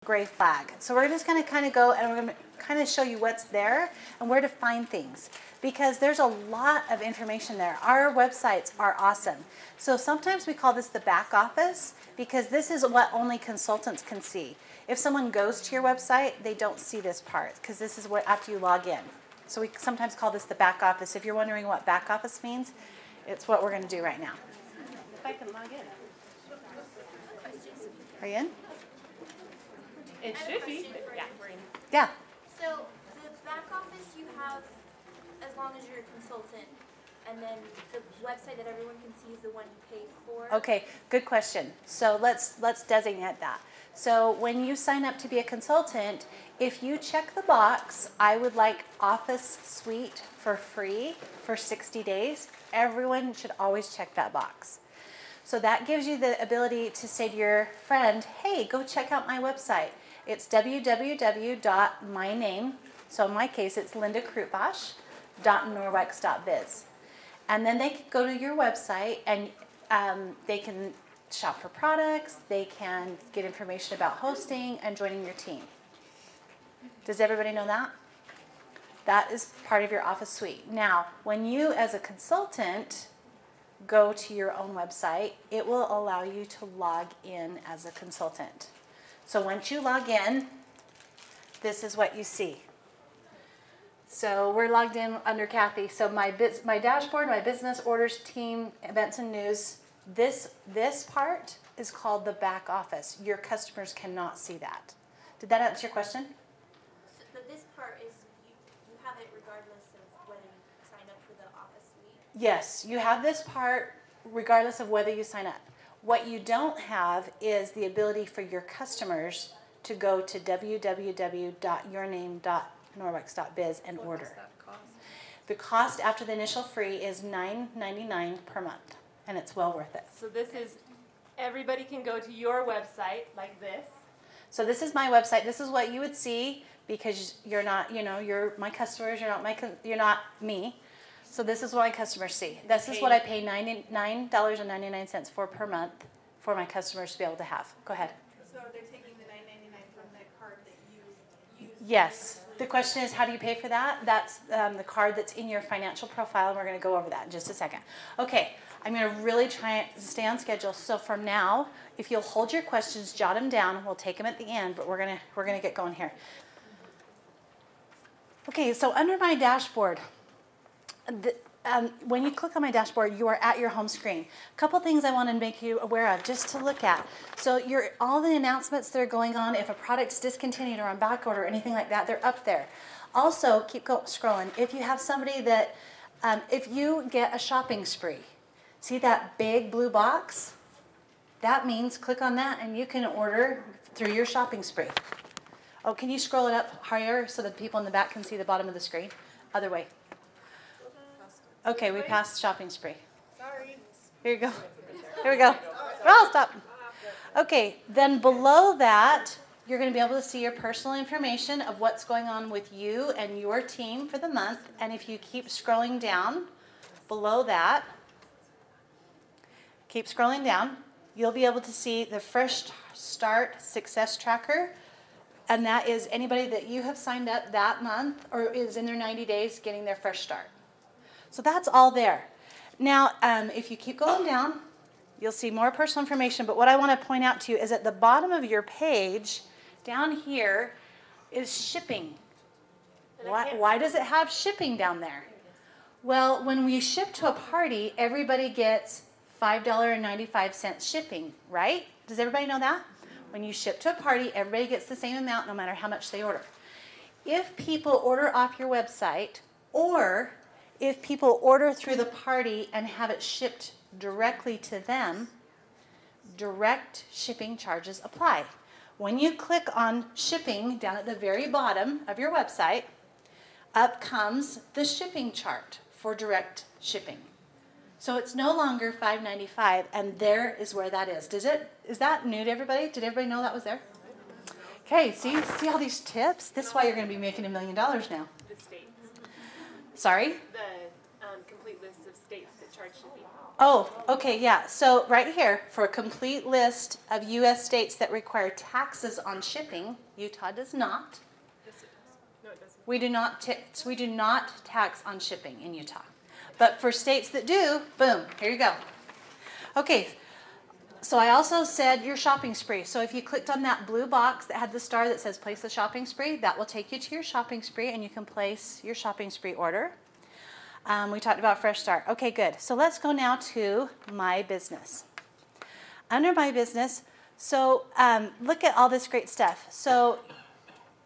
gray flag. So we're just going to kind of go and we're going to kind of show you what's there and where to find things, because there's a lot of information there. Our websites are awesome. So sometimes we call this the back office, because this is what only consultants can see. If someone goes to your website, they don't see this part, because this is what after you log in. So we sometimes call this the back office. If you're wondering what back office means, it's what we're going to do right now. If I can log in. Are you in? It should be. Yeah, we're in. Yeah. So the back office you have as long as you're a consultant, and then the website that everyone can see is the one you pay for. Okay, good question. So let's designate that. So when you sign up to be a consultant, if you check the box, I would like Office Suite for free for 60 days, everyone should always check that box. So that gives you the ability to say to your friend, hey, go check out my website. It's www.myname, so in my case it's Lynda Kruitbosch, .norwex.biz. And then they can go to your website and they can shop for products, they can get information about hosting and joining your team. Does everybody know that? That is part of your Office Suite. Now, when you as a consultant go to your own website, it will allow you to log in as a consultant. So once you log in, this is what you see. So we're logged in under Kathy. So my dashboard, my business orders team, events and news, this part is called the back office. Your customers cannot see that. Did that answer your question? So this part is, you have it regardless of whether you sign up for the Office Suite? Yes, you have this part regardless of whether you sign up. What you don't have is the ability for your customers to go to www.yourname.norwex.biz and order. What does that cost? The cost after the initial free is $9.99 per month, and it's well worth it. So this is, everybody can go to your website like this. So this is my website. This is what you would see, because you're not, you're my customers. You're not me. So this is what my customers see. This is what I pay $9.99 for per month for my customers to be able to have. Go ahead. So they're taking the $9.99 from the card that you use? Yes. The question is, how do you pay for that? That's the card that's in your financial profile, and we're going to go over that in just a second. Okay. I'm going to really try to stay on schedule. So for now, if you'll hold your questions, jot them down. We'll take them at the end, but we're going to get going here. Okay. So under my dashboard, when you click on my dashboard, you are at your home screen. A couple things I want to make you aware of, just to look at. So all the announcements that are going on, if a product's discontinued or on back order or anything like that, they're up there. Also, keep scrolling. If you have somebody that, if you get a shopping spree, see that big blue box? That means click on that and you can order through your shopping spree. Oh, can you scroll it up higher so that people in the back can see the bottom of the screen? Other way. Okay, we passed shopping spree. Sorry. Here you go. Here we go. Oh, stop. Okay, then below that, you're going to be able to see your personal information of what's going on with you and your team for the month. And if you keep scrolling down below that, keep scrolling down, you'll be able to see the Fresh Start Success Tracker. And that is anybody that you have signed up that month or is in their 90 days getting their fresh start. So that's all there. Now, if you keep going down, you'll see more personal information. But what I want to point out to you is at the bottom of your page, down here, is shipping. Why does it have shipping down there? Well, when we ship to a party, everybody gets $5.95 shipping, right? Does everybody know that? When you ship to a party, everybody gets the same amount no matter how much they order. If people order off your website, or if people order through the party and have it shipped directly to them, direct shipping charges apply. When you click on shipping down at the very bottom of your website, up comes the shipping chart for direct shipping. So it's no longer $5.95, and there is where that is. Is that new to everybody? Did everybody know that was there? Okay, see all these tips? This is why you're going to be making $1 million now. The states. Sorry? The complete list of states that charge shipping. Oh, okay, yeah. So right here, for a complete list of U.S. states that require taxes on shipping, Utah does not. Yes, it does. No, it doesn't. We do not tax on shipping in Utah. But for states that do, boom, here you go. Okay, so I also said your shopping spree. So if you clicked on that blue box that had the star that says place a shopping spree, that will take you to your shopping spree and you can place your shopping spree order. We talked about Fresh Start. Okay, good. So let's go now to My Business. Under My Business, so look at all this great stuff. So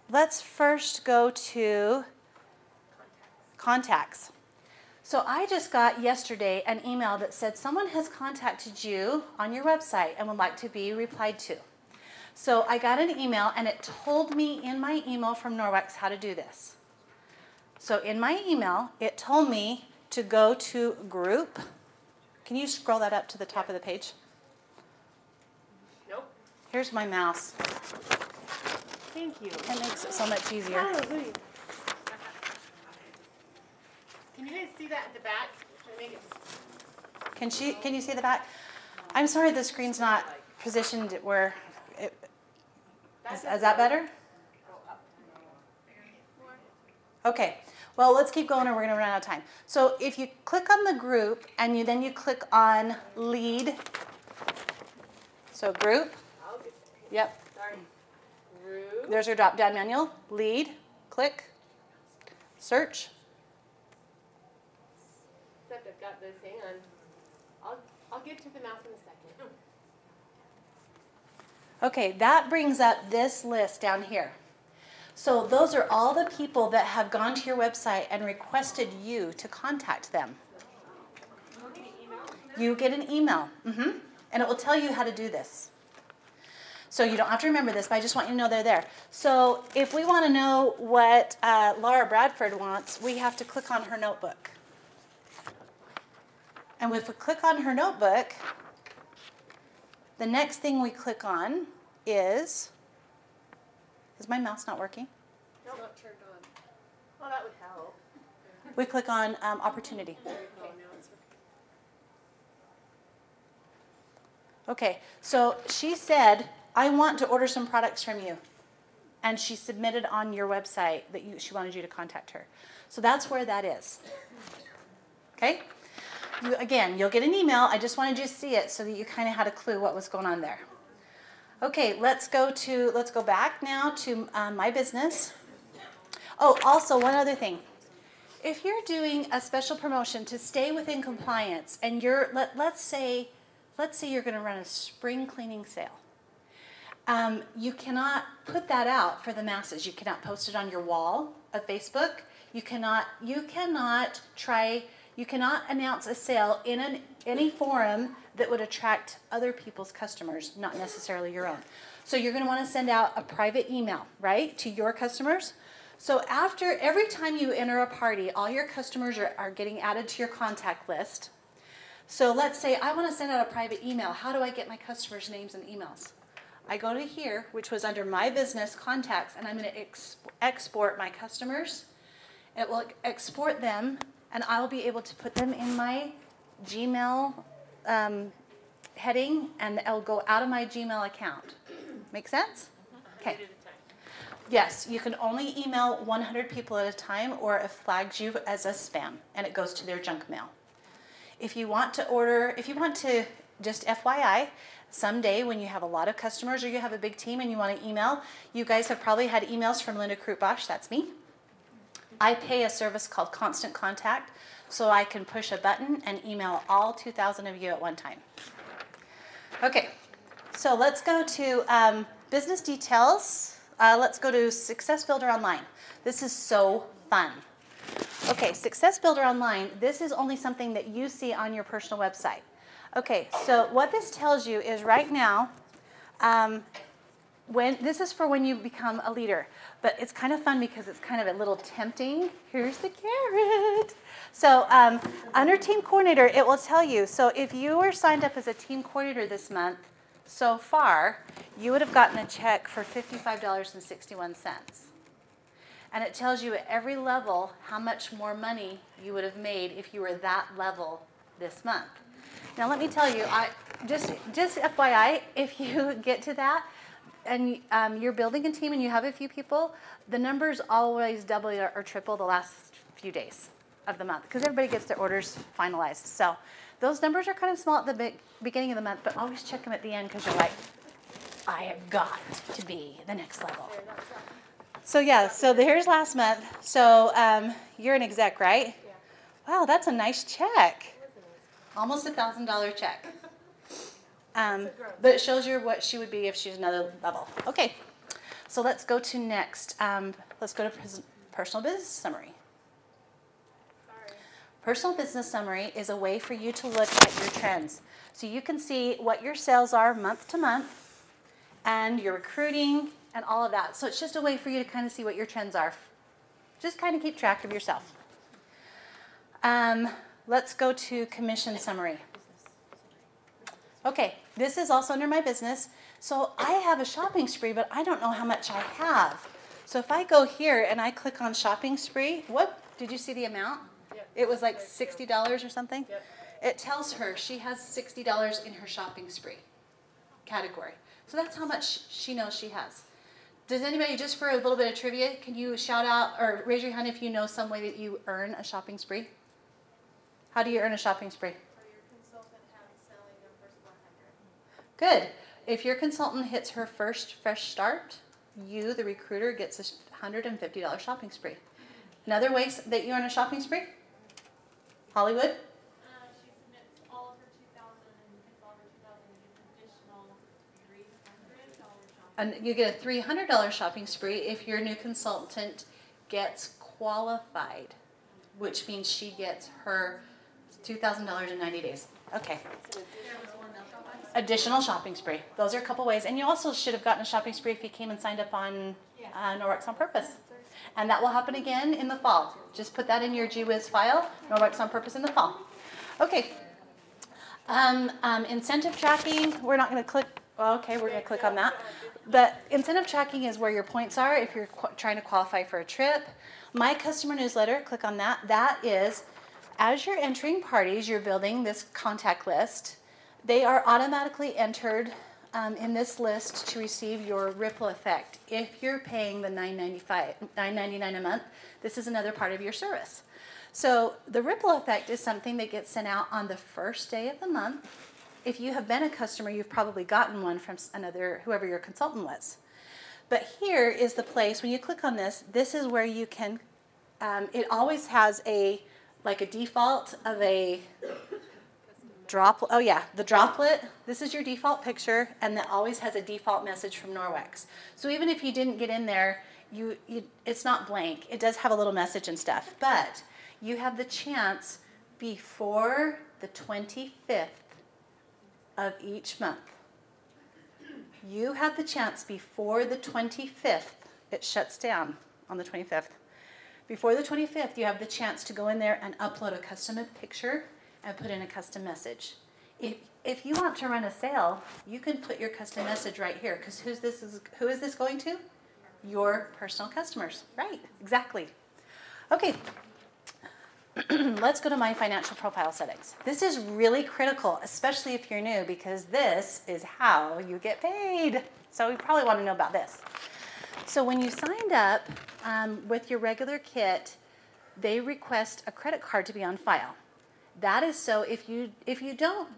let's first go to Contacts. So I just got yesterday an email that said someone has contacted you on your website and would like to be replied to. So I got an email and it told me in my email from Norwex how to do this. So in my email, it told me to go to Group. Can you scroll that up to the top of the page? Nope. Here's my mouse. Thank you. It makes it so much easier. Hallelujah. Can you guys see that at the back? Should I make it? Can you see the back? I'm sorry the screen's not positioned where is that better? Okay. Well, let's keep going or we're going to run out of time. So if you click on the group and then you click on lead. So group. Yep. Sorry. Group. There's your drop down menu. Lead. Click. Search. Except I've got this. Hang on. I'll get to the mouse in a second. Okay, that brings up this list down here. So those are all the people that have gone to your website and requested you to contact them. You get an email, and it will tell you how to do this. So you don't have to remember this, but I just want you to know they're there. So if we want to know what Laura Bradford wants, we have to click on her notebook. And if we click on her notebook, the next thing we click on is my mouse not working? Nope. It's not turned on. Well, that would help. We click on opportunity. Okay, so she said, I want to order some products from you. And she submitted on your website that she wanted you to contact her. So that's where that is. Okay? Again, you'll get an email. I just wanted you to see it so that you kind of had a clue what was going on there. Okay, let's go back now to My Business. Oh, also one other thing. If you're doing a special promotion to stay within compliance and let's say you're going to run a spring cleaning sale. You cannot put that out for the masses. You cannot post it on your wall of Facebook. You cannot announce a sale in any forum that would attract other people's customers, not necessarily your own. So you're going to want to send out a private email, right, to your customers. So every time you enter a party, all your customers are getting added to your contact list. So let's say I want to send out a private email. How do I get my customers' names and emails? I go to here, which was under My Business Contacts, and I'm going to export my customers. It will export them, and I'll be able to put them in my Gmail heading, and it'll go out of my Gmail account. Make sense? Okay. Yes, you can only email 100 people at a time, or it flags you as a spam, and it goes to their junk mail. If you want to, just FYI, someday when you have a lot of customers or you have a big team and you want to email, you guys have probably had emails from Lynda Kruitbosch, that's me. I pay a service called Constant Contact, so I can push a button and email all 2,000 of you at one time. Okay, so let's go to business details. Let's go to Success Builder Online. This is so fun. Okay, Success Builder Online, this is only something that you see on your personal website. Okay, so what this tells you is right now, this is for when you become a leader, but it's kind of fun because it's kind of a little tempting. Here's the carrot. So under Team Coordinator, it will tell you, so if you were signed up as a Team Coordinator this month, so far, you would have gotten a check for $55.61. And it tells you at every level how much more money you would have made if you were that level this month. Now let me tell you, just FYI, if you get to that and you're building a team and you have a few people, the numbers always double or triple the last few days of the month because everybody gets their orders finalized. So those numbers are kind of small at the beginning of the month, but always check them at the end because you're like, I have got to be the next level. So yeah, so here's last month. So you're an exec, right? Yeah. Wow, that's a nice check. Almost $1,000 check. But it shows you what she would be if she's another level. Okay, so let's go to next. Let's go to personal business summary. Sorry. Personal business summary is a way for you to look at your trends. So you can see what your sales are month to month and your recruiting and all of that. So it's just a way for you to kind of see what your trends are. Just kind of keep track of yourself. Let's go to commission summary. Okay, this is also under my business. So I have a shopping spree, but I don't know how much I have. So if I go here and I click on shopping spree, what, did you see the amount? Yep. It was like $60 or something? Yep. It tells her she has $60 in her shopping spree category. So that's how much she knows she has. Does anybody, just for a little bit of trivia, can you shout out or raise your hand if you know some way that you earn a shopping spree? How do you earn a shopping spree? For your consultant having selling their first 100. Good. If your consultant hits her first fresh start, you, the recruiter, gets a $150 shopping spree. Another way that you earn a shopping spree? Hollywood? She submits all of her 2,000 and hits all of her 2,000 and gets additional $300 shopping. And you get a $300 shopping spree if your new consultant gets qualified, which means she gets her $2,000 in 90 days. Okay. Additional shopping spree. Those are a couple ways. And you also should have gotten a shopping spree if you came and signed up on Norwex on Purpose. And that will happen again in the fall. Just put that in your GWiz file, Norwex on Purpose in the fall. Okay. Incentive tracking, we're not going to click. Okay, we're going to click on that. But incentive tracking is where your points are if you're trying to qualify for a trip. My customer newsletter, click on that. That is, as you're entering parties, you're building this contact list. They are automatically entered in this list to receive your ripple effect. If you're paying the $9.99 a month, this is another part of your service. So the ripple effect is something that gets sent out on the first day of the month. If you have been a customer, you've probably gotten one from whoever your consultant was. But here is the place, when you click on this, this is where you can, it always has a default of a droplet. Oh yeah, the droplet. This is your default picture, and that always has a default message from Norwex. So even if you didn't get in there, it's not blank. It does have a little message and stuff, but you have the chance before the 25th of each month. You have the chance before the 25th. It shuts down on the 25th. Before the 25th, you have the chance to go in there and upload a custom picture and put in a custom message. If you want to run a sale, you can put your custom message right here, because who is this going to? Your personal customers. Right, exactly. Okay. Let's go to my financial profile settings. This is really critical, especially if you're new, because this is how you get paid. So you probably want to know about this. So when you signed up with your regular kit, they request a credit card to be on file. That is so if you don't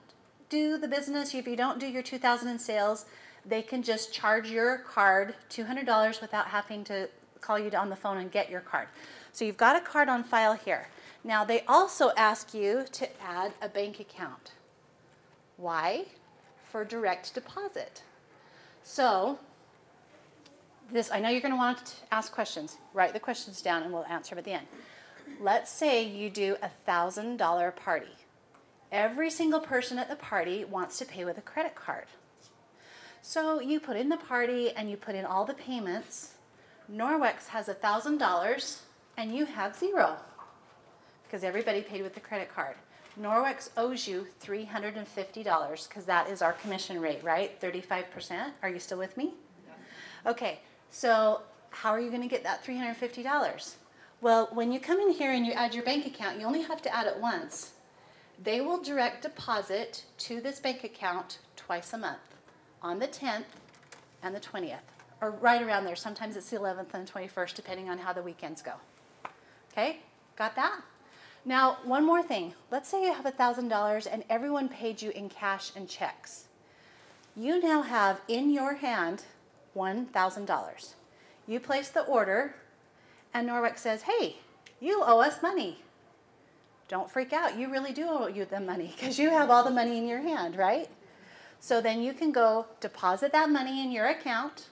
do the business, if you don't do your 2,000 in sales, they can just charge your card $200 without having to call you on the phone and get your card. So you've got a card on file here. Now they also ask you to add a bank account. Why? For direct deposit. So I know you're going to want to ask questions. Write the questions down and we'll answer them at the end. Let's say you do a $1,000 party. Every single person at the party wants to pay with a credit card. So you put in the party and you put in all the payments. Norwex has $1,000 and you have $0 because everybody paid with the credit card. Norwex owes you $350 because that is our commission rate, right? 35%. Are you still with me? Okay, so how are you going to get that $350? Well, when you come in here and you add your bank account, you only have to add it once. They will direct deposit to this bank account twice a month, on the 10th and the 20th, or right around there. Sometimes it's the 11th and the 21st, depending on how the weekends go. Okay, got that? Now, one more thing. Let's say you have $1,000 and everyone paid you in cash and checks. You now have in your hand $1,000. You place the order, and Norwex says, hey, you owe us money. Don't freak out. You really do owe you the money because you have all the money in your hand, right? So then you can go deposit that money in your account,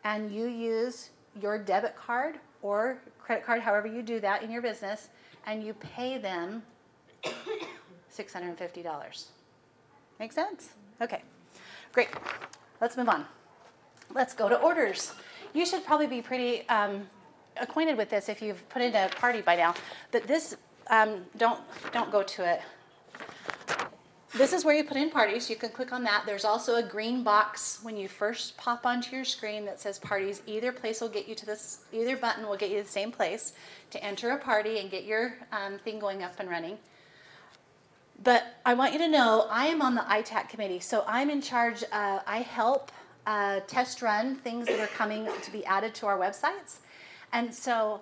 and you use your debit card or credit card, however you do that in your business, and you pay them $650. Make sense? Okay, great. Let's move on. Let's go to orders. You should probably be pretty acquainted with this if you've put in a party by now. But this, don't go to it. This is where you put in parties. You can click on that. There's also a green box when you first pop onto your screen that says parties. Either place will get you to this, either button will get you to the same place to enter a party and get your thing going up and running. But I want you to know I am on the ITAC committee, so I'm in charge. I help test run things that are coming to be added to our websites. And so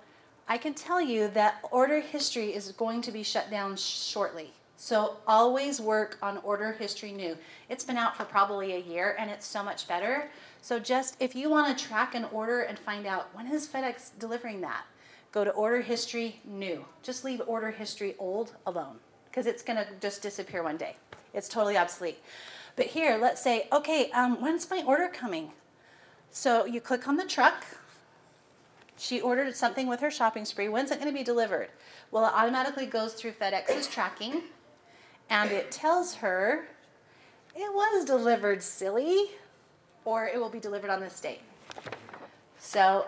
I can tell you that order history is going to be shut down shortly. So always work on order history new. It's been out for probably a year and it's so much better. So just if you want to track an order and find out when is FedEx delivering that, go to order history new. Just leave order history old alone because it's going to just disappear one day. It's totally obsolete. But here, let's say, okay, when's my order coming? So you click on the truck. She ordered something with her shopping spree. When's it going to be delivered? Well, it automatically goes through FedEx's tracking, and it tells her it was delivered, silly, or it will be delivered on this date. So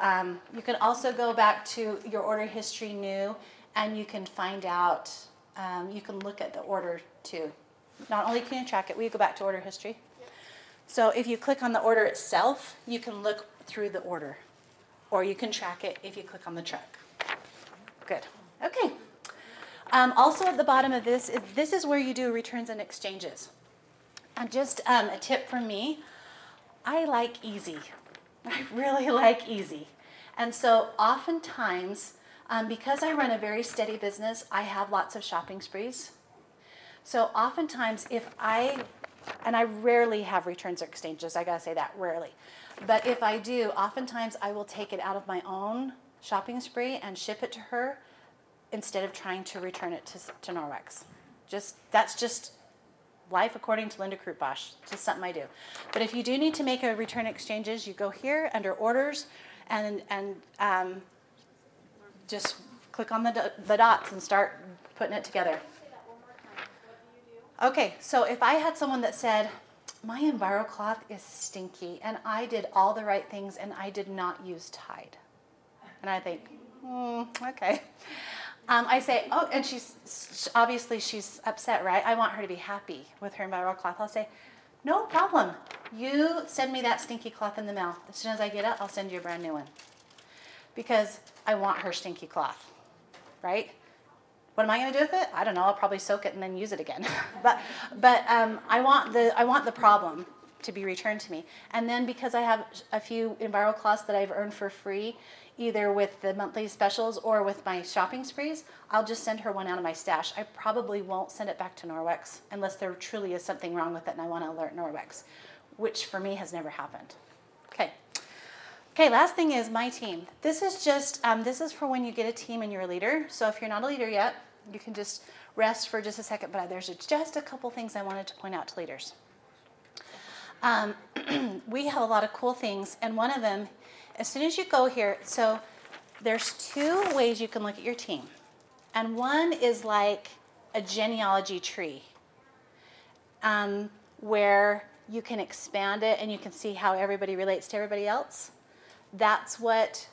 you can also go back to your order history new, and you can find out, you can look at the order too. Not only can you track it, we go back to order history. So if you click on the order itself, you can look through the order. Or you can track it if you click on the truck. Good. Okay. Also at the bottom of this is where you do returns and exchanges. And just a tip from me, I like easy. I really like easy. And so oftentimes, because I run a very steady business, I have lots of shopping sprees. So oftentimes and I rarely have returns or exchanges, I gotta say that, rarely. But if I do, oftentimes I will take it out of my own shopping spree and ship it to her instead of trying to return it to Norwex. That's just life according to Lynda Kruitbosch. It's just something I do. But if you do need to make a return exchanges, you go here under orders and just click on the dots and start putting it together. Okay, so if I had someone that said, my EnviroCloth is stinky and I did all the right things and I did not use Tide. And I think, okay. I say, oh, and obviously she's upset, right? I want her to be happy with her EnviroCloth. I'll say, no problem. You send me that stinky cloth in the mail. As soon as I get it, I'll send you a brand new one. Because I want her stinky cloth, right? What am I going to do with it? I don't know. I'll probably soak it and then use it again. but I want the problem to be returned to me. And then because I have a few EnviroCloths that I've earned for free, either with the monthly specials or with my shopping sprees, I'll just send her one out of my stash. I probably won't send it back to Norwex unless there truly is something wrong with it and I want to alert Norwex, which for me has never happened. Okay. Okay, last thing is my team. This is just, this is for when you get a team and you're a leader. So if you're not a leader yet, you can just rest for just a second, but there's just a couple things I wanted to point out to leaders. We have a lot of cool things, and one of them, as soon as you go here, so there's two ways you can look at your team. And one is like a genealogy tree, where you can expand it and you can see how everybody relates to everybody else. That's what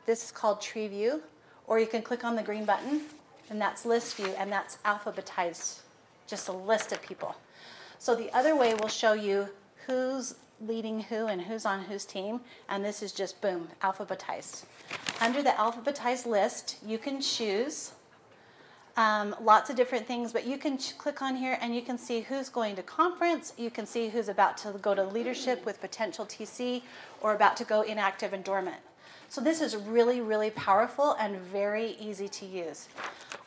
this is called tree view, or you can click on the green button and that's list view, and that's alphabetized, just a list of people. So the other way will show you who's leading who and who's on whose team, and this is just boom, alphabetized. Under the alphabetized list, you can choose Lots of different things, but you can click on here and you can see who's going to conference. You can see who's about to go to leadership with potential TC or about to go inactive and dormant. So this is really, really powerful and very easy to use.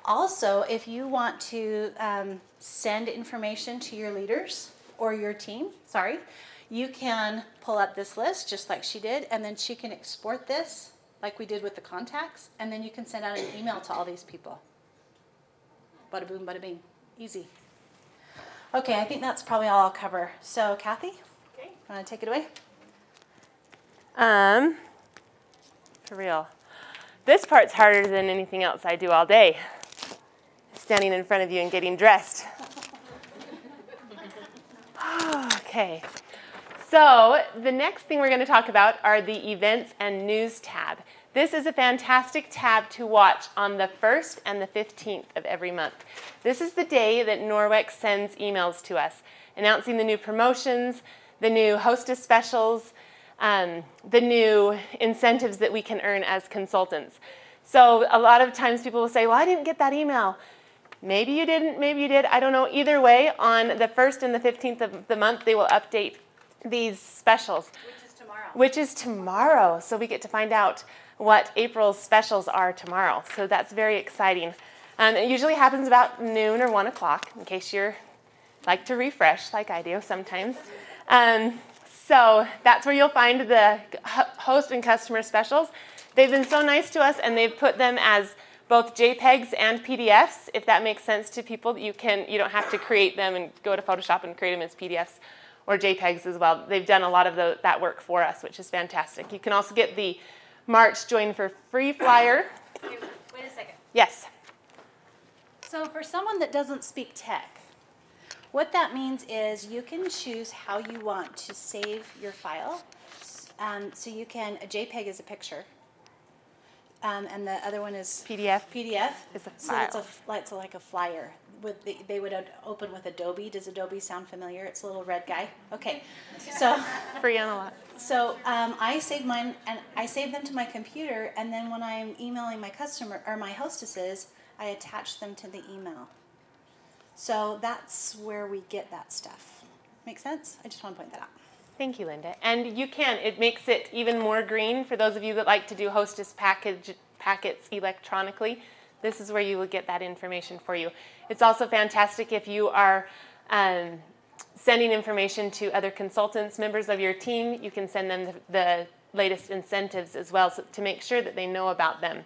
Also, if you want to send information to your leaders or your team, you can pull up this list just like she did, and then she can export this like we did with the contacts, and then you can send out an email to all these people. Bada boom, bada bing. Easy. Okay, I think that's probably all I'll cover. So, Kathy, Okay. want to take it away? For real. This part's harder than anything else I do all day. Standing in front of you and getting dressed. Okay. So the next thing we're going to talk about are the events and news tab. This is a fantastic tab to watch on the 1st and the 15th of every month. This is the day that Norwex sends emails to us, announcing the new promotions, the new hostess specials, the new incentives that we can earn as consultants. So a lot of times people will say, well, I didn't get that email. Maybe you didn't, maybe you did, I don't know. Either way, on the 1st and the 15th of the month, they will update these specials. Which is tomorrow. Which is tomorrow. So we get to find out what April's specials are tomorrow. So that's very exciting. It usually happens about noon or 1 o'clock, in case you're like to refresh like I do sometimes. So that's where you'll find the host and customer specials. They've been so nice to us, and they've put them as both JPEGs and PDFs. If that makes sense to people, you don't have to create them and go to Photoshop and create them as PDFs or JPEGs as well. They've done a lot of that work for us, which is fantastic. You can also get the March Join for Free flyer. Wait a second. Yes. So for someone that doesn't speak tech, what that means is you can choose how you want to save your file. So you can, a JPEG is a picture, and the other one is PDF. PDF is a so file. it's like a flyer. They would open with Adobe. Does Adobe sound familiar? It's a little red guy. Okay, so Free on a lot. So I save mine, and I save them to my computer, and then when I'm emailing my customer or my hostesses, I attach them to the email. So that's where we get that stuff. Make sense? I just want to point that out. Thank you, Linda. And you can. It makes it even more green for those of you that like to do hostess packets electronically. This is where you will get that information for you. It's also fantastic if you are sending information to other consultants, members of your team. You can send them the latest incentives as well, so to make sure that they know about them.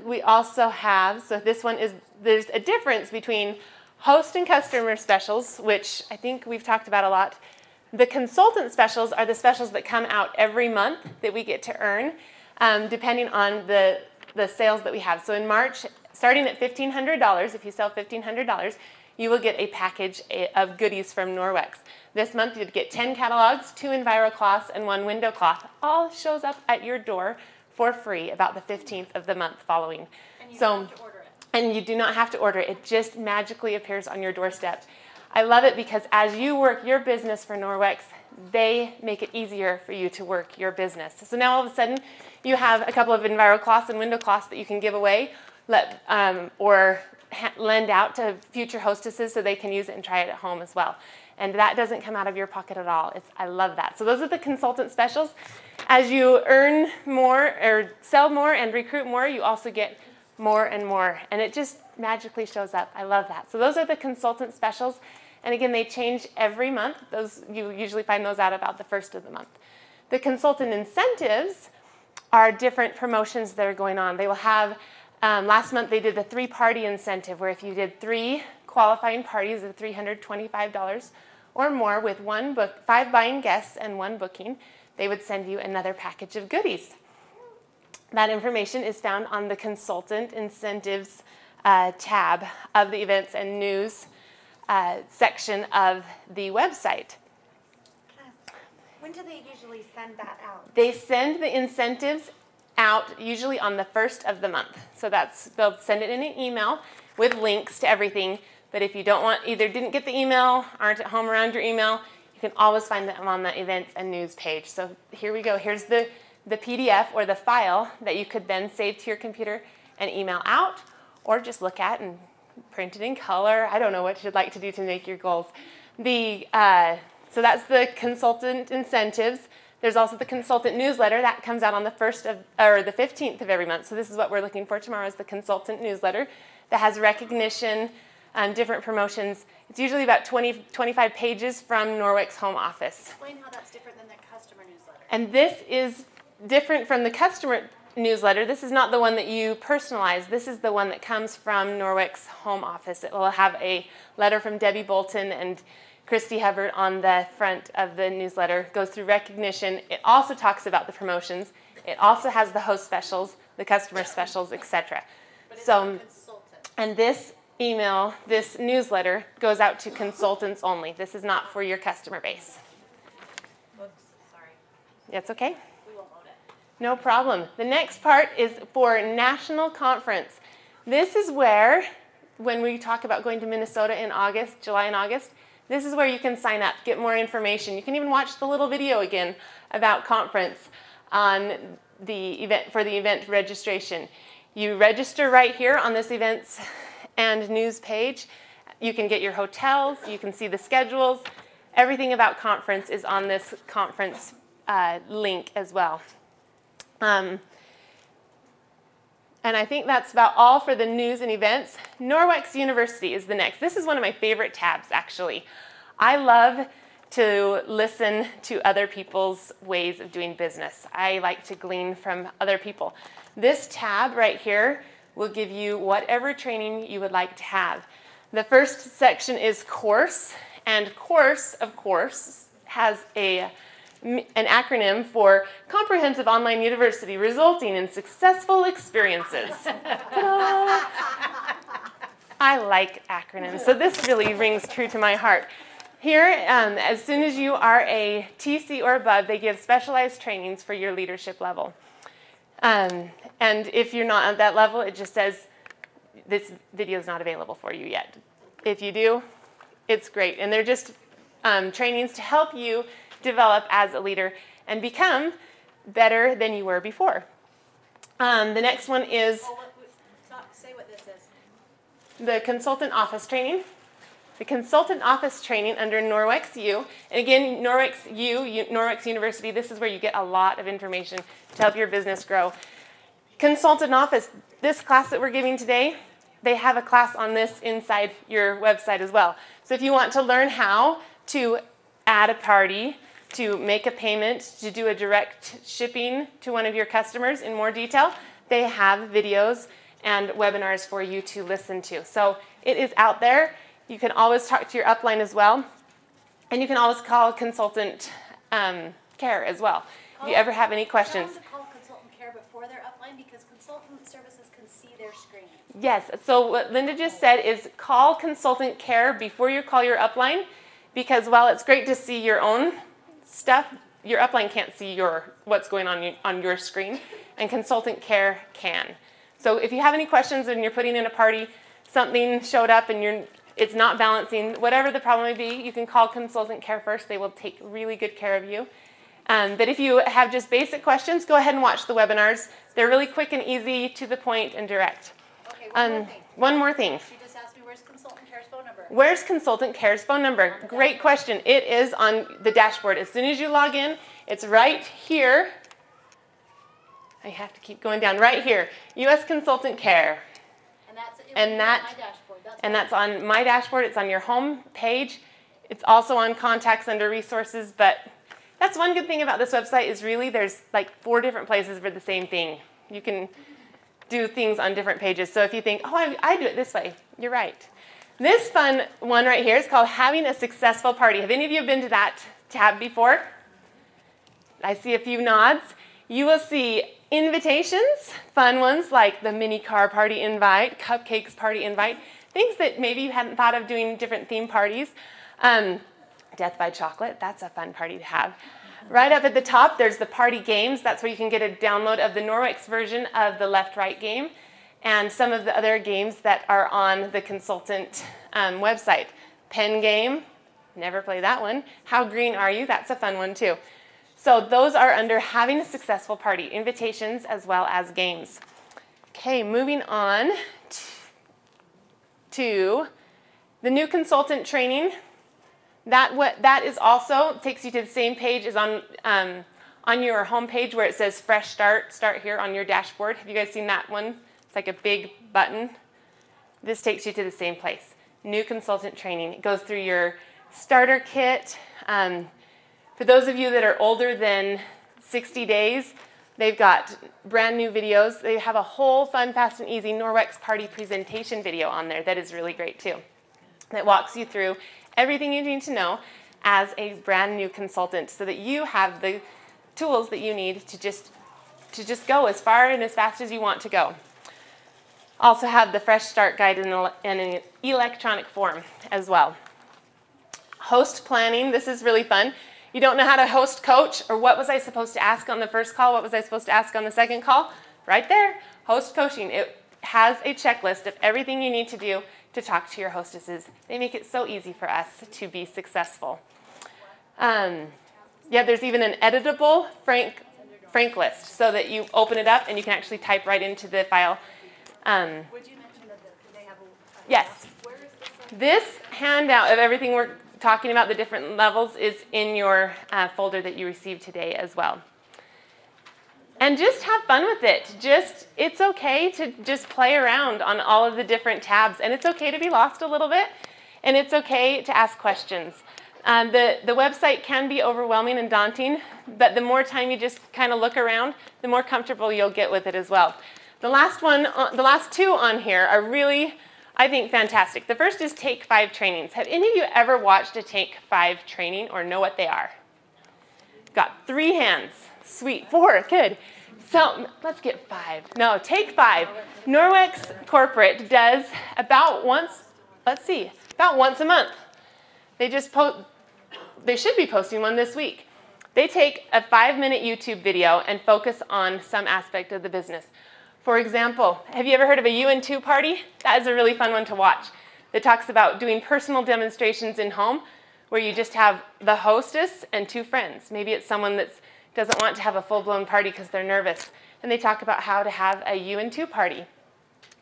We also have, so this one is, there's a difference between host and customer specials, which I think we've talked about a lot. The consultant specials are the specials that come out every month that we get to earn, depending on the sales that we have. So in March, starting at $1,500, if you sell $1,500, you will get a package of goodies from Norwex. This month you'd get 10 catalogs, 2 EnviroCloths, and 1 window cloth. All shows up at your door for free about the 15th of the month following. And you don't have to order it. And you do not have to order it. It just magically appears on your doorstep. I love it because as you work your business for Norwex, they make it easier for you to work your business. So now all of a sudden, you have a couple of EnviroCloths and window cloths that you can give away or lend out to future hostesses so they can use it and try it at home as well. And that doesn't come out of your pocket at all. I love that. So those are the consultant specials. As you earn more or sell more and recruit more, you also get more and more. And it just magically shows up. I love that. So those are the consultant specials. And again, they change every month. You usually find those out about the 1st of the month. The consultant incentives are different promotions that are going on. They will have, last month they did the 3-party incentive, where if you did 3 qualifying parties of $325 or more with 5 buying guests and 1 booking, they would send you another package of goodies. That information is found on the consultant incentives tab of the events and news section of the website. When do they usually send that out? They send the incentives out usually on the 1st of the month. So they'll send it in an email with links to everything. But if you either didn't get the email, aren't at home around your email, you can always find them on the events and news page. So here we go. Here's the PDF or the file that you could then save to your computer and email out. or just look at and print it in color. I don't know what you'd like to do to make your goals. So that's the consultant incentives. There's also the consultant newsletter that comes out on the 15th of every month. So this is what we're looking for tomorrow, is the consultant newsletter that has recognition, different promotions. It's usually about 25 pages from Norwex home office. Explain how that's different than the customer newsletter. And this is different from the customer newsletter. This is not the one that you personalize. This is the one that comes from Norwex home office. It will have a letter from Debbie Bolton and Christy Hubbard on the front of the newsletter. It goes through recognition. It also talks about the promotions. It also has the host specials, the customer specials, etc. So, and this email, this newsletter goes out to consultants only. This is not for your customer base. Whoops, sorry. That's okay. We won't load it. No problem. The next part is for national conference. This is where, when we talk about going to Minnesota in August, July and August, this is where you can sign up, get more information. You can even watch the little video again about conference on the event, for the event registration. You register right here on this events and news page. You can get your hotels, you can see the schedules. Everything about conference is on this conference link as well. And I think that's about all for the news and events. Norwex University is the next. This is one of my favorite tabs, actually. I love to listen to other people's ways of doing business. I like to glean from other people. This tab right here will give you whatever training you would like to have. The first section is course, and course, of course, has an acronym for Comprehensive Online University Resulting in Successful Experiences. I like acronyms, so this really rings true to my heart. Here, as soon as you are a TC or above, they give specialized trainings for your leadership level. And if you're not at that level, it just says this video is not available for you yet. If you do, it's great. And they're just trainings to help you develop as a leader and become better than you were before. The next one is Say what this is. the consultant office training. The consultant office training under Norwex U. And again, Norwex U, Norwex University, this is where you get a lot of information to help your business grow. Consultant office, this class that we're giving today, they have a class on this inside your website as well. So if you want to learn how to add a party, to make a payment, to do a direct shipping to one of your customers in more detail, they have videos and webinars for you to listen to. So it is out there. You can always talk to your upline as well. And you can always call consultant care as well. If you ever have any questions. Tell them to call consultant care before their upline because consultant services can see their screen. Yes, so what Lynda just said is call consultant care before you call your upline, because while it's great to see your own stuff, your upline can't see what's going on your screen, and consultant care can. So if you have any questions and you're putting in a party, something showed up and it's not balancing, whatever the problem may be, you can call consultant care first. They will take really good care of you. But if you have just basic questions, go ahead and watch the webinars. They're really quick and easy, to the point, and direct. Okay, one more thing. She just asked me, where's consultant care's phone number? Where's consultant care's phone number? Great question. It is on the dashboard. As soon as you log in, it's right here. I have to keep going down. Right here, U.S. Consultant Care. And that's on my dashboard. It's on your home page. It's also on contacts under resources, but that's one good thing about this website is really there's like 4 different places for the same thing. You can do things on different pages. So if you think, oh, I do it this way, you're right. This fun one right here is called Having a Successful Party. Have any of you been to that tab before? I see a few nods. You will see invitations, fun ones like the mini car party invite, cupcakes party invite, things that maybe you hadn't thought of doing different theme parties. Death by chocolate, that's a fun party to have. Right up at the top, there's the party games. That's where you can get a download of the Norwex version of the left-right game and some of the other games that are on the consultant website. Pen game, never play that one. How green are you? That's a fun one too. So those are under Having a Successful Party, invitations as well as games. Okay, moving on to the new consultant training. That is also takes you to the same page as on your home page where it says Fresh Start. Start here on your dashboard. Have you guys seen that one? It's like a big button. This takes you to the same place. New consultant training. It goes through your starter kit. For those of you that are older than 60 days, they've got brand new videos. They have a whole fun, fast, and easy Norwex party presentation video on there that is really great too. That walks you through everything you need to know as a brand new consultant so that you have the tools that you need to just go as far and as fast as you want to go. Also have the Fresh Start Guide in an electronic form as well. Host planning, this is really fun. You don't know how to host coach, or what was I supposed to ask on the first call? What was I supposed to ask on the second call? Right there, host coaching. It has a checklist of everything you need to do to talk to your hostesses. They make it so easy for us to be successful. Yeah, there's even an editable frank list so that you open it up and you can actually type right into the file. Would you mention that they have a yes. Where is this? This handout of everything we're talking about, the different levels, is in your folder that you received today as well. And just have fun with it. It's okay to just play around on all of the different tabs, and it's okay to be lost a little bit, and it's okay to ask questions. The website can be overwhelming and daunting, but the more time you just kind of look around, the more comfortable you'll get with it as well. The last two on here are really, I think, fantastic. The first is Take 5 trainings. Have any of you ever watched a Take 5 training or know what they are? Got 3 hands. Sweet. 4. Good. So let's get 5. No, Take 5. Norwex Corporate does about once a month. They should be posting one this week. They take a 5-minute YouTube video and focus on some aspect of the business. For example, have you ever heard of a U&2 party? That is a really fun one to watch. It talks about doing personal demonstrations in home where you just have the hostess and 2 friends. Maybe it's someone that doesn't want to have a full-blown party because they're nervous. And they talk about how to have a U&2 party.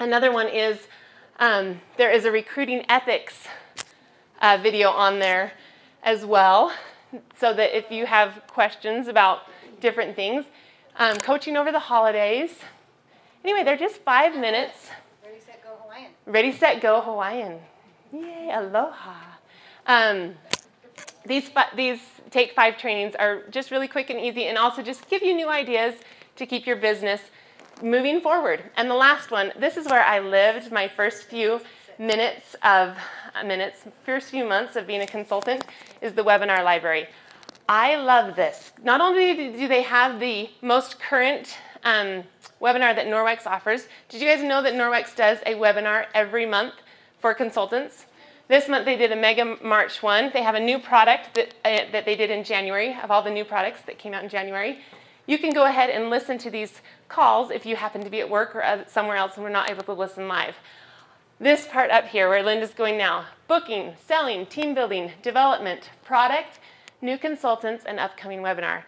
Another one is there is a recruiting ethics video on there as well, so that if you have questions about different things, coaching over the holidays. Anyway, they're just 5 minutes. Ready, set, go Hawaiian. Ready, set, go Hawaiian. Yay, aloha. These Take 5 trainings are just really quick and easy, and also just give you new ideas to keep your business moving forward. And the last one, this is where I lived my first few months of being a consultant, is the webinar library. I love this. Not only do they have the most current webinar that Norwex offers, did you guys know that Norwex does a webinar every month for consultants? This month they did a Mega March one. They have a new product that they did in January, of all the new products that came out in January. You can go ahead and listen to these calls if you happen to be at work or somewhere else and we're not able to listen live. This part up here where Lynda's going now, booking, selling, team building, development, product, new consultants, and upcoming webinar.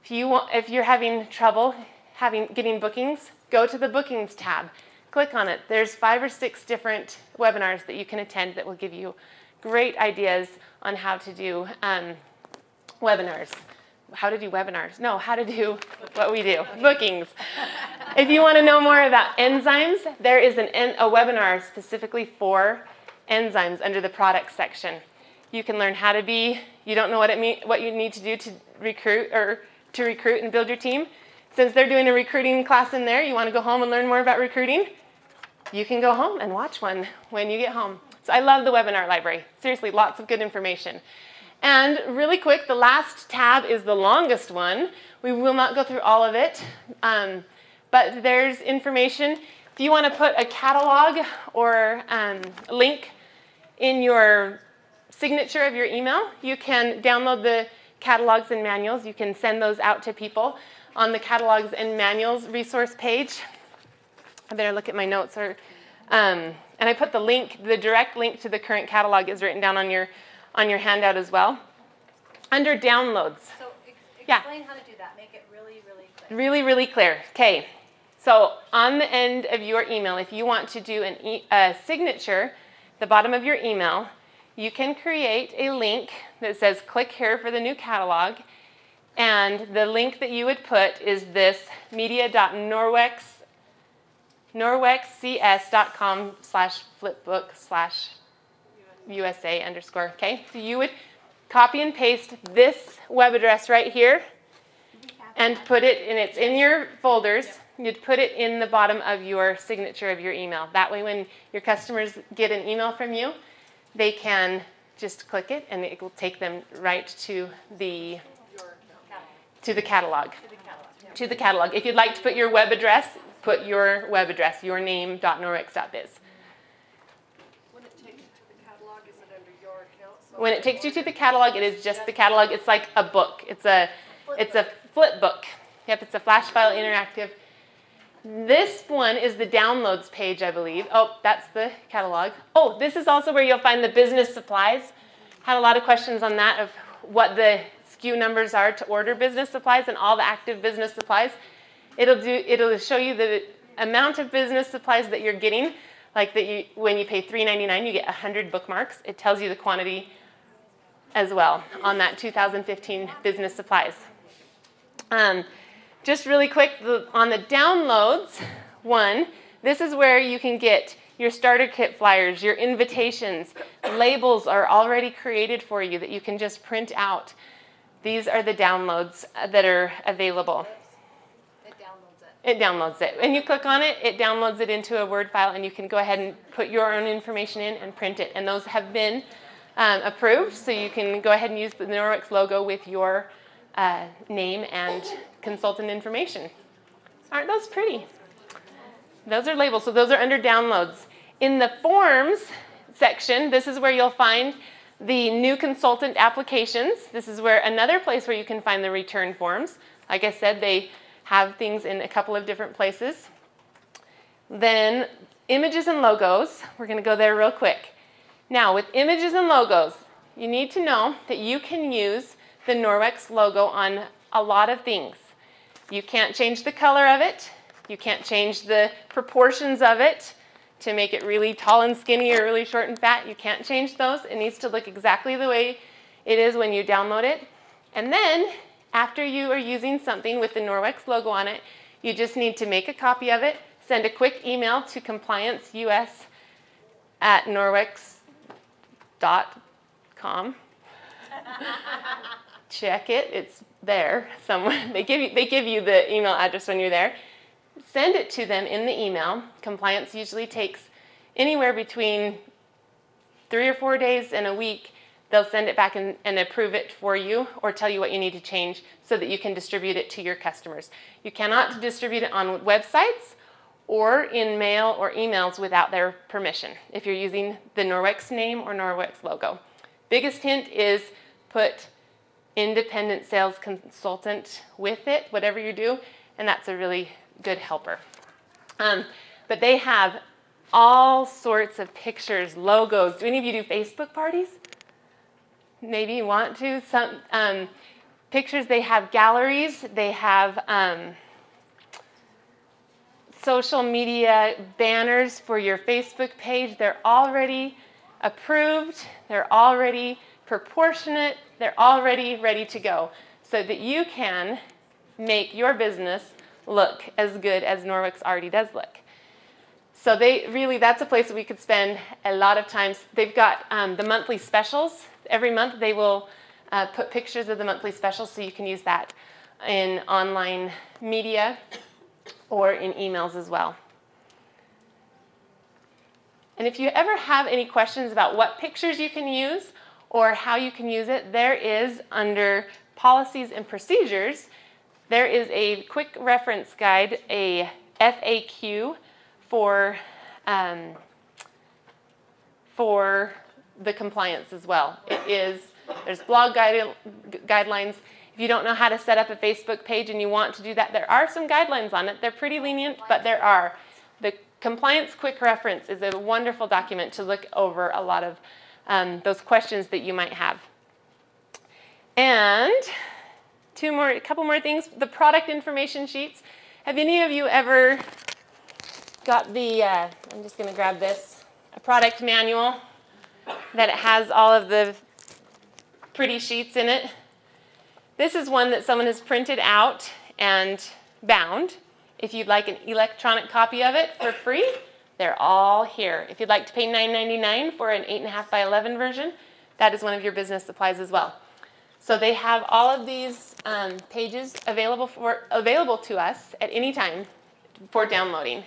If you're having trouble getting bookings, go to the bookings tab. Click on it. There's 5 or 6 different webinars that you can attend that will give you great ideas on how to do webinars. How to do webinars? No, how to do what we do, bookings. If you want to know more about enzymes, there is a webinar specifically for enzymes under the products section. You can learn how to be, you don't know what you need to do to recruit and build your team. Since they're doing a recruiting class in there, you want to go home and learn more about recruiting? You can go home and watch one when you get home. So I love the webinar library. Seriously, lots of good information. And really quick, the last tab is the longest one. We will not go through all of it, but there's information. If you want to put a catalog or link in your signature of your email, you can download the catalogs and manuals. You can send those out to people on the catalogs and manuals resource page. I better look at my notes. And I put the link, the direct link to the current catalog is written down on your handout as well. Under downloads. So explain how to do that. Make it really, really clear. Really, really clear. Okay. So on the end of your email, if you want to do a signature, the bottom of your email, you can create a link that says click here for the new catalog. And the link that you would put is this media.norwex.com/flipbook/USA_. Okay, so you would copy and paste this web address right here and put it, and it's in your folders. You'd put it in the bottom of your signature of your email. That way when your customers get an email from you, they can just click it and it will take them right to the catalog. To the catalog. If you'd like to put your web address, put your web address, yourname.norwex.biz. When it takes you to the catalog, is it under your account? So When it takes you to the catalog, it is just the catalog. It's like a book. It's a flip book. Yep, it's a flash file interactive. This one is the downloads page, I believe. Oh, that's the catalog. Oh, this is also where you'll find the business supplies. Had a lot of questions on that of what the SKU numbers are to order business supplies and all the active business supplies. It'll show you the amount of business supplies that you're getting. Like that when you pay $3.99, you get 100 bookmarks. It tells you the quantity as well on that 2015 business supplies. Just really quick, on the downloads one, this is where you can get your starter kit flyers, your invitations. Labels are already created for you that you can just print out. These are the downloads that are available. it downloads it. It downloads it. When you click on it, it downloads it into a Word file, and you can go ahead and put your own information in and print it. And those have been approved, so you can go ahead and use the Norwex logo with your name and consultant information. Aren't those pretty? Those are labels, so those are under downloads. In the forms section, this is where you'll find the new consultant applications. This is where another place where you can find the return forms. Like I said, they have things in a couple of different places. Then images and logos, we're going to go there real quick. Now with images and logos, you need to know that you can use the Norwex logo on a lot of things. You can't change the color of it. You can't change the proportions of it to make it really tall and skinny or really short and fat. You can't change those. It needs to look exactly the way it is when you download it. And then after you are using something with the Norwex logo on it, you just need to make a copy of it, send a quick email to complianceus@norwex.com. Check it, it's there somewhere. They give you the email address when you're there. Send it to them in the email. Compliance usually takes anywhere between 3 or 4 days and a week. They'll send it back and approve it for you or tell you what you need to change so that you can distribute it to your customers. You cannot distribute it on websites or in mail or emails without their permission if you're using the Norwex name or Norwex logo. Biggest hint is put independent sales consultant with it, whatever you do, and that's a really good helper. But they have all sorts of pictures, logos. Do any of you do Facebook parties? Maybe you want to. Some pictures, they have galleries, they have social media banners for your Facebook page. They're already approved, they're already proportionate, they're already ready to go so that you can make your business look as good as Norwex already does look. So that's a place that we could spend a lot of time. They've got the monthly specials. Every month they will put pictures of the monthly specials so you can use that in online media or in emails as well. And if you ever have any questions about what pictures you can use or how you can use it, there is under policies and procedures, there is a quick reference guide, a FAQ for the compliance as well. There's blog guidelines. If you don't know how to set up a Facebook page and you want to do that, there are some guidelines on it. They're pretty lenient, but there are. The compliance quick reference is a wonderful document to look over a lot of those questions that you might have. And a couple more things. The product information sheets. Have any of you ever got the, I'm just going to grab this, a product manual that it has all of the pretty sheets in it? This is one that someone has printed out and bound. If you'd like an electronic copy of it for free, they're all here. If you'd like to pay $9.99 for an 8.5 by 11 version, that is one of your business supplies as well. So they have all of these pages available to us at any time for downloading.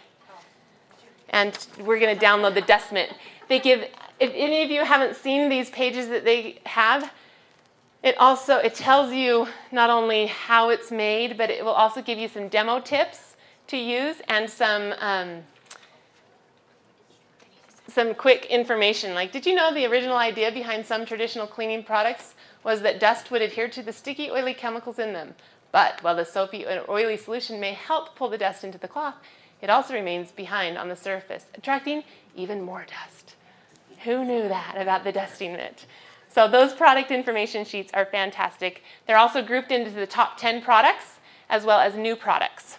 And we're going to download the dust mitt. They give, if any of you haven't seen these pages that they have, it tells you not only how it's made, but it will also give you some demo tips to use and some quick information. Like, did you know the original idea behind some traditional cleaning products was that dust would adhere to the sticky, oily chemicals in them? But while the soapy or oily solution may help pull the dust into the cloth, it also remains behind on the surface, attracting even more dust. Who knew that about the dusting mitt? So those product information sheets are fantastic. They're also grouped into the top 10 products as well as new products.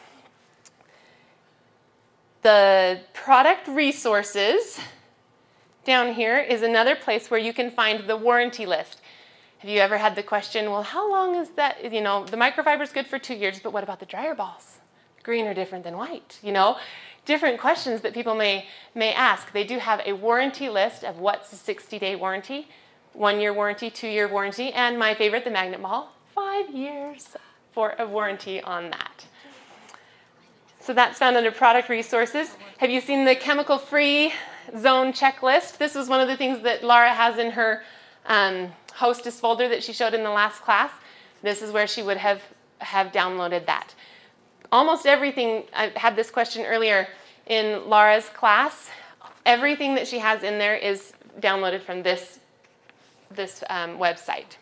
The product resources down here is another place where you can find the warranty list. Have you ever had the question, well, how long is that? You know, the microfiber is good for 2 years, but what about the dryer balls? Green are different than white, you know? Different questions that people may ask. They do have a warranty list of what's a 60-day warranty, 1-year warranty, 2-year warranty, and my favorite, the magnet ball, 5 years for a warranty on that. So that's found under product resources. Have you seen the chemical-free zone checklist? This was one of the things that Laura has in her hostess folder that she showed in the last class. This is where she would have downloaded that. Almost everything, I had this question earlier in Laura's class, everything that she has in there is downloaded from this website.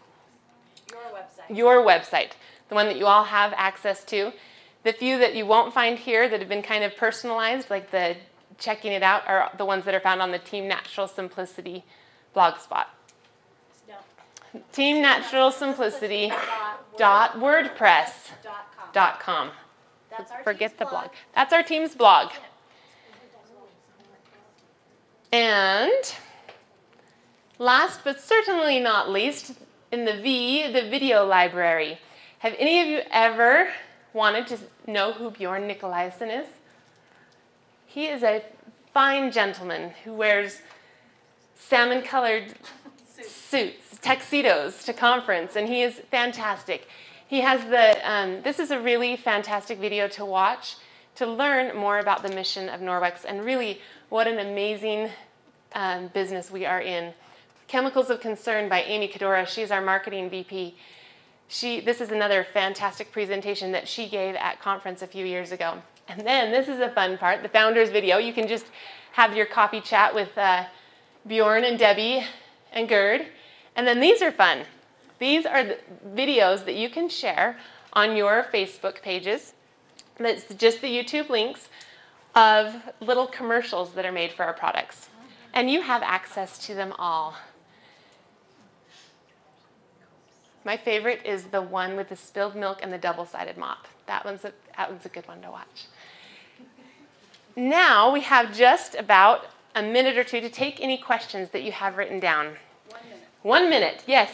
Your website. Your website, the one that you all have access to. The few that you won't find here that have been kind of personalized, like the checking it out, are the ones that are found on the Team Natural Simplicity blog spot. No. teamnaturalsimplicity.wordpress.com. That's our Forget team's the blog. That's our team's blog. And last but certainly not least, in the video library. Have any of you ever wanted to know who Bjorn Nicolaisen is? He is a fine gentleman who wears salmon-colored suits, tuxedos to conference, and he is fantastic. He has this is a really fantastic video to watch to learn more about the mission of Norwex and really what an amazing business we are in. Chemicals of Concern by Amy Kadora. She's our marketing VP. This is another fantastic presentation that she gave at conference a few years ago. And then this is a fun part, the founders video. You can just have your coffee chat with Bjorn and Debbie and Gerd. And then these are fun. These are the videos that you can share on your Facebook pages. That's just the YouTube links of little commercials that are made for our products. And you have access to them all. My favorite is the one with the spilled milk and the double-sided mop. That one's a good one to watch. Now we have just about a minute or two to take any questions that you have written down. 1 minute. 1 minute, yes.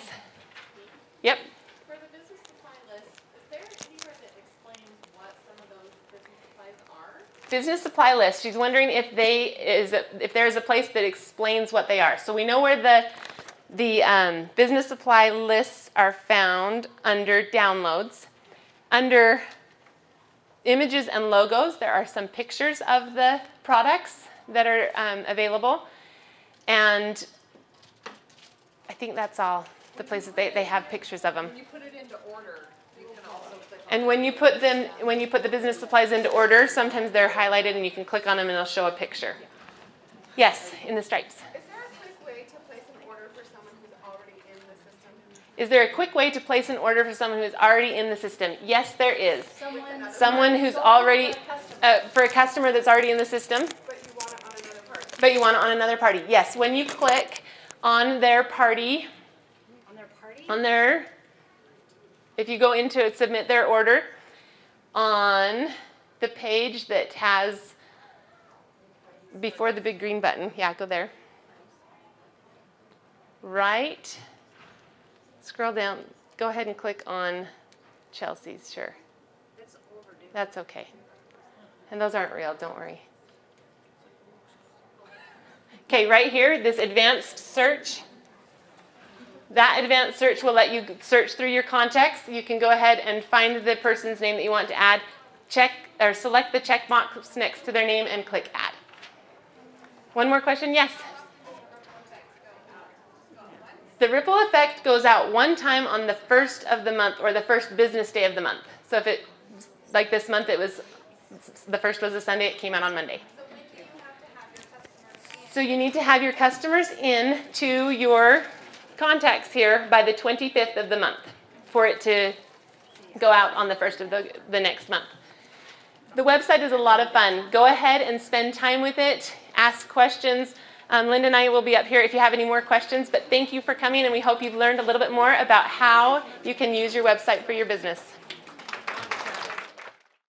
Yep. For the business supply list, is there anywhere that explains what some of those business supplies are? Business supply list. She's wondering if there is a place that explains what they are. So we know where the business supply lists are found under downloads. Under images and logos, there are some pictures of the products that are available. And I think that's all the places they have pictures of them. When you put it into order, you can also click on And when you put the business supplies into order, sometimes they're highlighted and you can click on them and they'll show a picture. Yes, in the stripes. Is there a quick way to place an order for someone who's already in the system? Is there a quick way to place an order for someone who is already in the system? Yes, there is. Someone who's already, for a customer that's already in the system. But you want it on another party. But you want it on another party. Yes, when you click on their party, if you go into submit their order, on the page that has before the big green button. Yeah, go there. Right. Scroll down. Go ahead and click on Chelsea's, sure. That's okay. And those aren't real, don't worry. Okay, right here, this advanced search. That advanced search will let you search through your contacts. You can go ahead and find the person's name that you want to add. Check or select the check box next to their name and click add. One more question? Yes? The ripple effect goes out one time on the first of the month or the first business day of the month. So if it, like this month, it was, the first was a Sunday, it came out on Monday. So you need to have your customers in to your contacts here by the 25th of the month for it to go out on the first of the next month. The website is a lot of fun. Go ahead and spend time with it. Ask questions. Lynda and I will be up here if you have any more questions, but thank you for coming, and we hope you've learned a little bit more about how you can use your website for your business.